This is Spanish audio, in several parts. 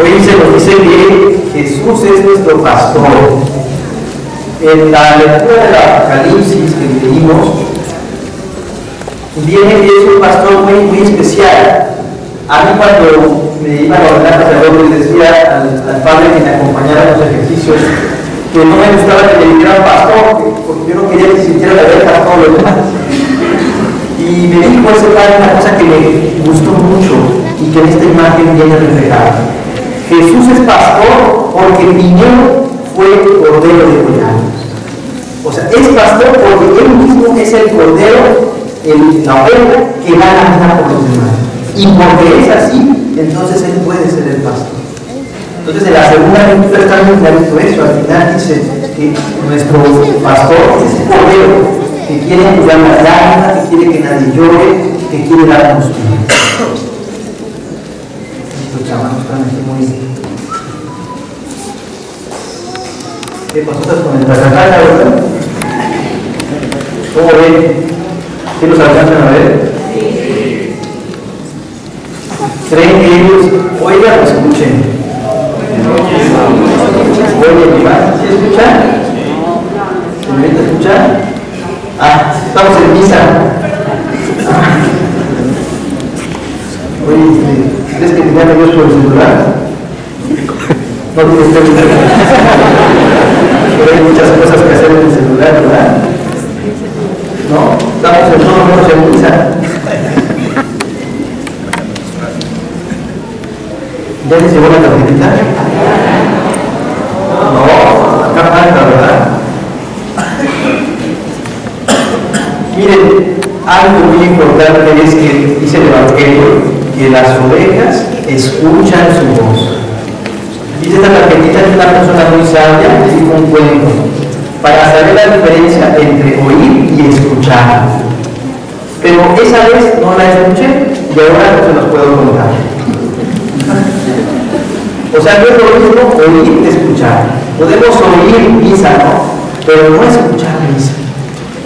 Hoy se nos dice que Jesús es nuestro pastor. En la lectura del Apocalipsis que leímos, viene que es un pastor muy especial. A mí cuando me iban a ordenar sacerdote les decía al padre que me acompañara en los ejercicios que no me gustaba que le dijeran pastor, porque yo no quería que sintiera la oreja todo lo demás. Y me dijo ese padre una cosa que me gustó mucho y que en esta imagen viene reflejada. Jesús es pastor porque primero fue cordero de degollado. O sea, es pastor porque él mismo es el cordero, la oveja que da la vida por los demás. Y porque es así, entonces él puede ser el pastor. Entonces en la segunda lectura está muy clarito eso. Al final dice que nuestro pastor es el cordero que quiere cuidar las lágrimas, que quiere que nadie llore, que quiere darnos vida. Estos chamanos están aquí muy... ¿Qué pasó con el trasacata, verdad? ¿Cómo ven? ¿Sí los alcanzan a ver? Sí. ¿Creen que ellos oigan o escuchen? ¿Oyen igual? ¿Sí escuchan? ¿Se escuchan? Ah, estamos en misa. Oye, ¿crees que te llame Dios por el celular? No tienes celular. Pero hay muchas cosas que hacer en el celular, ¿verdad? ¿No? Estamos en todos menos en misa. ¿Ya les llegó la tarjetita? No, acá falta, ¿verdad? Miren, algo muy importante es que dice el Evangelio que las ovejas escuchan su voz. Dice esta tarjetita de una persona muy sabia, le dijo un cuento para saber la diferencia entre oír y escuchar. Pero esa vez no la escuché y ahora no se los puedo contar. O sea, no es lo mismo oír que escuchar. Podemos oír misa, ¿no? Pero no escuchar misa.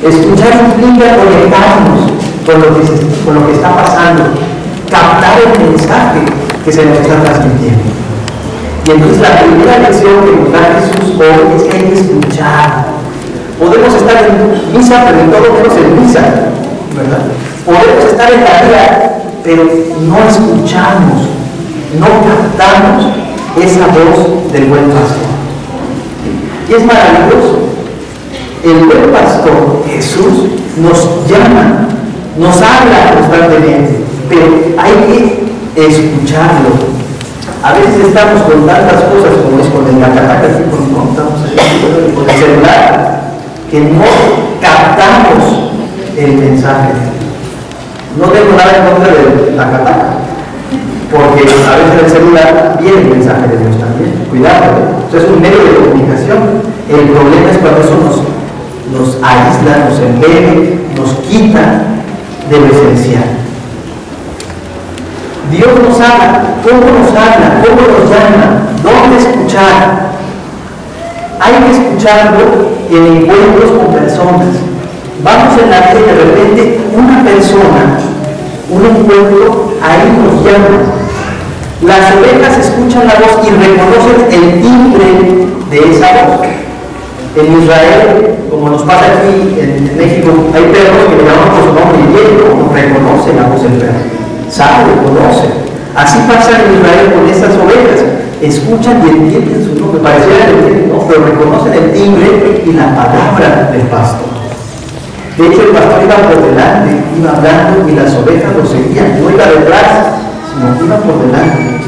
Escuchar implica conectarnos con lo que está pasando, captar el mensaje que se nos está transmitiendo. Y entonces la primera lección que nos da Jesús hoy es que hay que escuchar. Podemos estar en misa, pero en todo menos en misa, ¿verdad? Podemos estar en la vida, pero no escuchamos, no captamos esa voz del buen pastor. Y es maravilloso. El buen pastor, Jesús, nos llama, nos habla constantemente, pero hay que escucharlo. A veces estamos con tantas cosas como es con el Nacataca, no estamos con el celular, que no captamos el mensaje. No tengo nada en contra del Nacataca, porque a veces en el celular viene el mensaje de Dios también. Cuidado, eso es un medio de comunicación. El problema es cuando eso nos aísla, nos embebe, nos quita de lo esencial. Dios nos habla, ¿cómo nos habla? ¿Cómo nos llama? ¿Dónde escuchar? Hay que escucharlo en encuentros con personas. Vamos en la vida y de repente una persona, un encuentro, ahí nos llama. Las ovejas escuchan la voz y reconocen el timbre de esa voz. En Israel, como nos pasa aquí en México, hay perros que le llaman por su nombre y bien, no reconocen la voz del perro. Sabe, conoce. Así pasa en Israel con estas ovejas. Escuchan y entienden su nombre. Pareciera que entienden, no, pero reconocen el timbre y la palabra del pastor. De hecho, el pastor iba por delante, iba hablando y las ovejas lo seguían. No iba detrás, sino que iba por delante.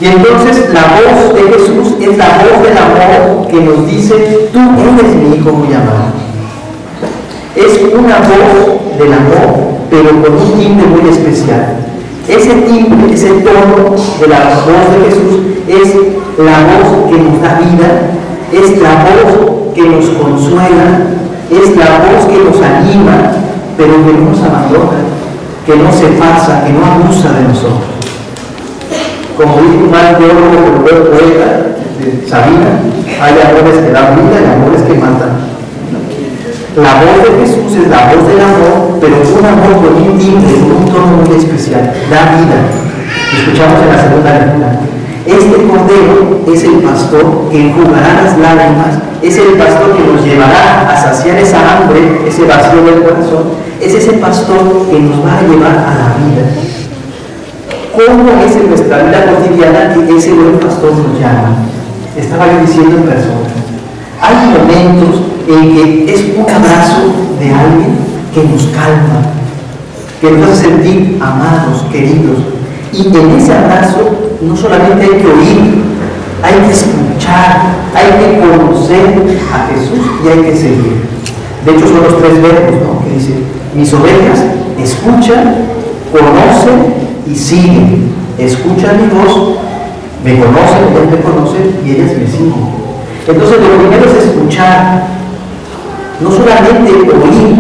Y entonces la voz de Jesús es la voz del amor que nos dice: tú eres mi hijo muy amado. Es una voz del amor, pero con un timbre muy especial. Ese timbre, ese tono de la voz de Jesús es la voz que nos da vida, es la voz que nos consuela, es la voz que nos anima, pero que no nos abandona, que no se pasa, que no abusa de nosotros. Como dijo un gran teólogo, el buen poeta Sabina, hay amores que dan vida y amores que matan. La voz de Jesús es la voz del amor, pero un amor con un timbre, con un tono muy especial, da vida. Escuchamos en la segunda lectura. Este Cordero es el pastor que enjugará las lágrimas, es el pastor que nos llevará a saciar esa hambre, ese vacío del corazón, es ese pastor que nos va a llevar a la vida. ¿Cómo es en nuestra vida cotidiana que ese buen pastor nos llama? Estaba yo diciendo en persona. Hay momentos en que es un abrazo de alguien que nos calma, que nos hace sentir amados, queridos. Y en ese abrazo no solamente hay que oír, hay que escuchar, hay que conocer a Jesús y hay que seguir. De hecho son los tres verbos, ¿no? Que dice, mis ovejas escuchan, conocen y siguen. Escuchan mi voz, me conocen, ellas me conocen y ellas me siguen. Entonces lo primero es escuchar, no solamente oír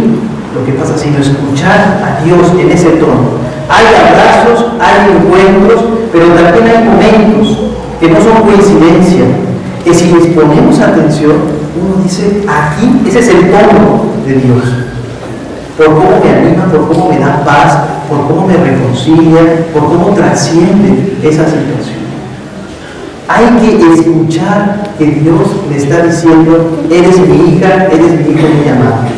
lo que pasa, sino escuchar a Dios en ese trono. Hay abrazos, hay encuentros, pero también hay momentos que no son coincidencia, que si les ponemos atención, uno dice, aquí, ese es el tono de Dios. Por cómo me anima, por cómo me da paz, por cómo me reconcilia, por cómo trasciende esa situación. Hay que escuchar que Dios le está diciendo, eres mi hija, eres mi hijo muy amado.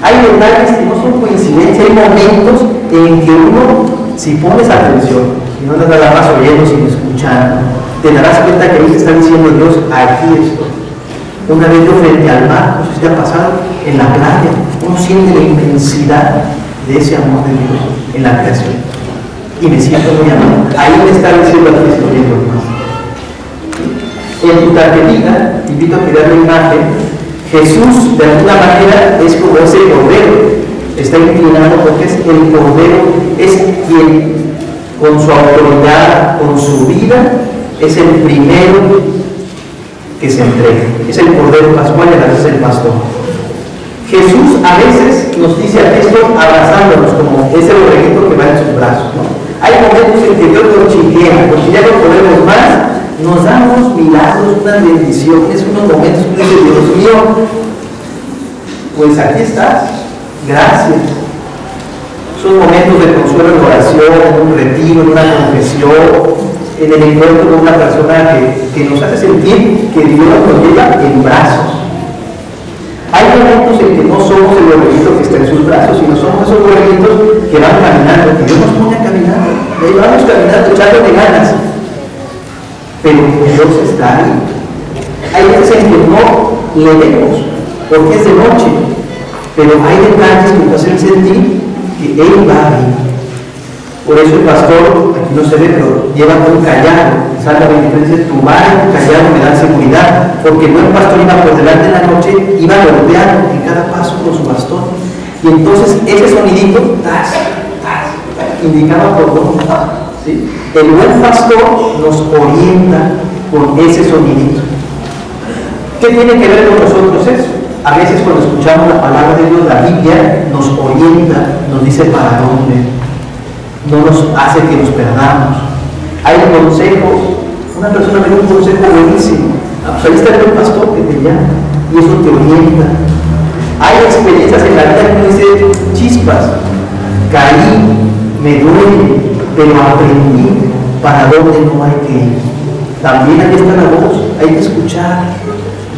Hay detalles que no son coincidencia, hay momentos en que uno, si pones atención, si no te nada más oyendo, sino escuchando, te darás cuenta que ahí te está diciendo Dios, aquí estoy. Una vez yo frente al mar, no sé si te ha pasado, en la playa, uno siente la inmensidad de ese amor de Dios en la creación. Y me siento muy amado. Ahí me está diciendo, aquí estoy viendo más. En tu tarjetita, te invito a que veas la imagen. Jesús, de alguna manera, es como ese cordero. Está inclinado porque es el cordero, es quien, con su autoridad, con su vida, es el primero que se entrega. Es el cordero pascual y a veces el pastor. Jesús a veces nos dice a esto abrazándonos, como ese borreguito que va en sus brazos, ¿no? Hay momentos en que Dios nos chiquea, porque ya no podemos más. Nos damos milagros, unas bendiciones, unos momentos que dice, Dios mío, pues aquí estás, gracias. Son momentos de consuelo en oración, en un retiro, en una confesión, en el encuentro con una persona que nos hace sentir que Dios nos lleva en brazos. Hay momentos en que no somos el borreguito que está en sus brazos, sino somos esos borreguitos que van caminando, que Dios nos pone a caminar, y ahí vamos caminando, echándole ganas. Pero Dios está ahí. Hay veces en que no le vemos, porque es de noche, pero hay detalles que nos hacen sentir que Él va ahí. Por eso el pastor, aquí no se ve, pero lleva un callado. Salta 23 dice, tu vara y tu callado me dan seguridad, porque el buen pastor iba por delante en la noche, iba golpeando en cada paso con su bastón. Y entonces ese sonidito, tas, tas, indicaba por dónde va. ¿Sí? El buen pastor nos orienta con ese sonidito. ¿Qué tiene que ver con nosotros eso? A veces cuando escuchamos la palabra de Dios, la Biblia nos orienta, nos dice para dónde, no nos hace que nos perdamos. Hay consejos, una persona me dio un consejo buenísimo, pues ahí está el buen pastor que te llama y eso te orienta. Hay experiencias en la vida que uno dice, chispas, caí, me duele, pero aprendí para dónde no hay que ir. También ahí está la voz, hay que escuchar.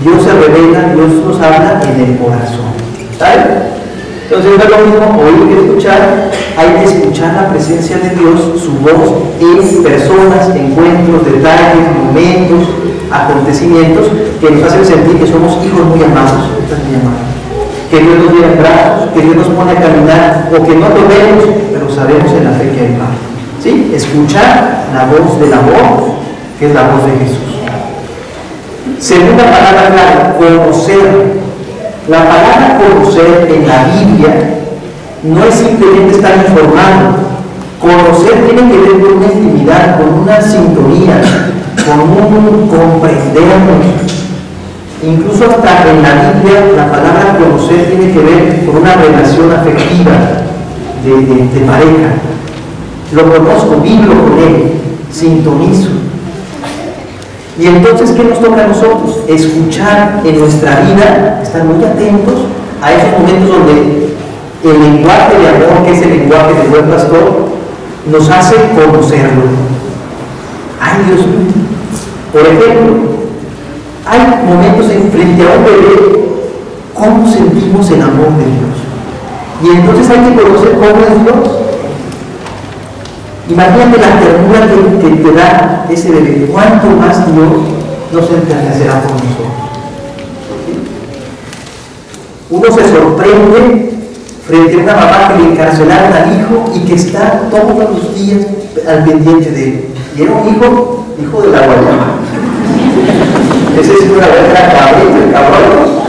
Dios se revela, Dios nos habla en el corazón. ¿Saben? Entonces no es lo mismo oír que escuchar, hay que escuchar la presencia de Dios, su voz en personas, encuentros, detalles, momentos, acontecimientos que nos hacen sentir que somos hijos muy amados, que Dios nos lleva en brazos, que Dios nos pone a caminar, o que no lo vemos, pero sabemos en la fe que hay paz. ¿Sí? Escuchar la voz del amor, que es la voz de Jesús. Segunda palabra clave, conocer. La palabra conocer en la Biblia no es simplemente estar informado. Conocer tiene que ver con una intimidad, con una sintonía, con un comprendernos. Incluso hasta en la Biblia la palabra conocer tiene que ver con una relación afectiva de pareja. Lo conozco, vibro con él, sintonizo. Y entonces, ¿qué nos toca a nosotros? Escuchar en nuestra vida, estar muy atentos a esos momentos donde el lenguaje de amor, que es el lenguaje del buen pastor, nos hace conocerlo. Ay, Dios mío, Por ejemplo, hay momentos en frente a un bebé, cómo sentimos el amor de Dios. Y entonces hay que conocer cómo es Dios. Imagínate la ternura que te da ese bebé. ¿Cuánto más Dios nos enternecerá con nosotros? Uno se sorprende frente a una mamá que le encarcelaron al hijo y que está todos los días al pendiente de él. Y era un hijo de la guayama. Ese es una verdadera cabrita, el cabrón.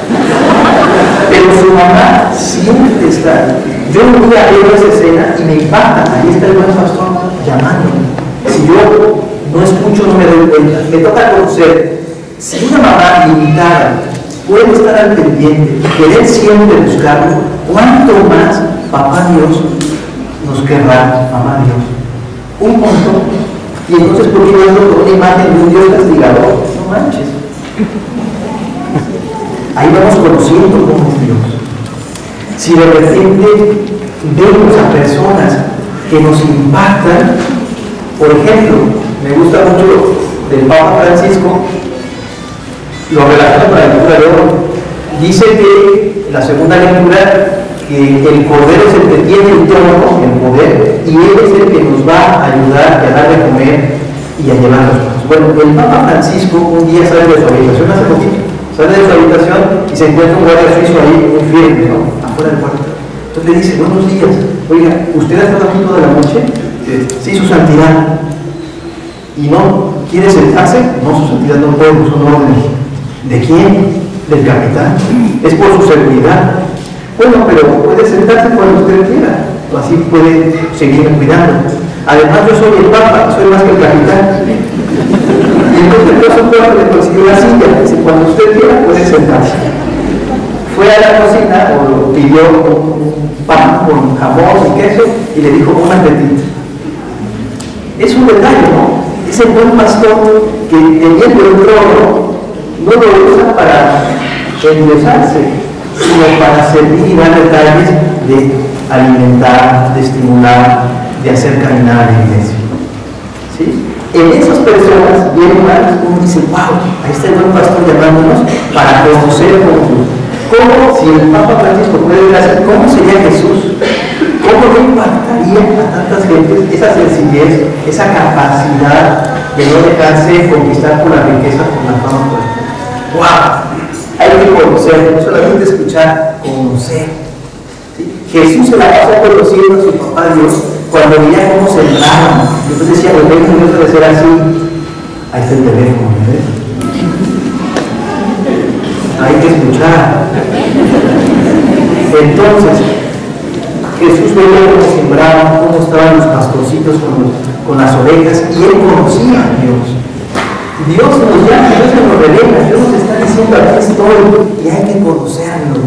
Pero su mamá siempre está. Yo un día veo esa escena y me impacta. Ahí está el buen pastor llamándome. Si yo no escucho, no me doy cuenta. Me toca conocer. Si una mamá limitada puede estar al pendiente y querer siempre buscarlo, ¿cuánto más papá Dios nos querrá, mamá Dios? Un montón. Y entonces, ¿por qué yo ando con una imagen de un Dios castigador? No manches. Ahí vamos conociendo cómo es Dios. Si de repente vemos a personas que nos impactan, por ejemplo, me gusta mucho del Papa Francisco, lo relaciona con la lectura de hoy. Dice que en la segunda lectura que el Cordero es el que tiene el trono, el poder, y Él es el que nos va a ayudar a dar de comer y a llevar los pasos. Bueno, el Papa Francisco un día sale de su habitación hace poquito. Sale de su habitación y se encuentra un guardia suizo ahí muy firme, ¿no? Afuera del cuarto. Entonces le dice, buenos días, oiga, ¿usted ha estado aquí toda la noche? Sí, su santidad. ¿Y no quiere sentarse? No, su santidad no puede, son órdenes. ¿De quién? Del capitán. Es por su seguridad. Bueno, pero puede sentarse cuando usted quiera. Así puede seguir cuidando. Además, yo soy el papa, soy más que el capitán. Y entonces el pastor le consiguió la silla. Dice, cuando usted quiera puede sentarse. Fue a la cocina o pidió un pan con jamón y queso y le dijo un apetito. Es un detalle, ¿no? Es el buen pastor que teniendo el trono no lo usa para endiosarse, sino para servir y dar detalles de alimentar, de estimular, de hacer caminar a la iglesia. ¿Sí? En esas personas vienen más, uno dice, wow, ahí está el buen pastor llamándonos para conocer cómo, si el Papa Francisco puede ver así, cómo sería Jesús, cómo le impactaría a tantas gentes esa sencillez, esa capacidad de no dejarse conquistar por la riqueza, por la fama, por el... ¡Wow! Hay que conocer, no solamente escuchar, conocer. ¿Sí? Jesús se la pasó conociendo a su papá Dios cuando veía cómo sembraban. Entonces decía, el reino de Dios debe ser así. Ahí está el teléfono, ¿ves? Hay que escuchar. Entonces, Jesús veía cómo sembraban, cómo estaban los pastorcitos con las ovejas, y él conocía a Dios. Dios nos llama, Dios nos revela, Dios nos está diciendo aquí estoy y hay que conocerlo.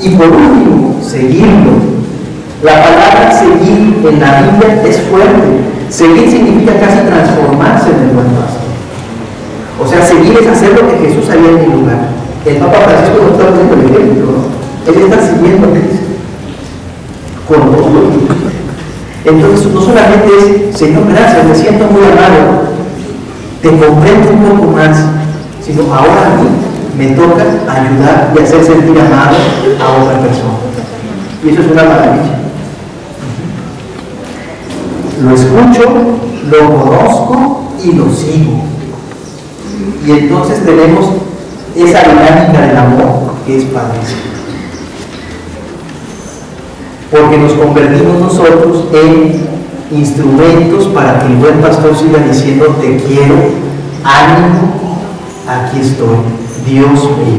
Y por último, seguirlo. La palabra seguir en la Biblia es fuerte. Seguir significa casi transformarse en el buen pastor. O sea, seguir es hacer lo que Jesús haría en mi lugar. El Papa Francisco nos está poniendo el ejemplo, ¿no? Él está siguiendo a Cristo con todo. Entonces, no solamente es, Señor, gracias, me siento muy amado, te comprendo un poco más, sino ahora a mí me toca ayudar y hacer sentir amado a otra persona. Y eso es una maravilla. Lo escucho, lo conozco y lo sigo. Y entonces tenemos esa dinámica del amor que es padrísima. Porque nos convertimos nosotros en instrumentos para que el buen pastor siga diciendo te quiero, ánimo, aquí estoy, Dios mío.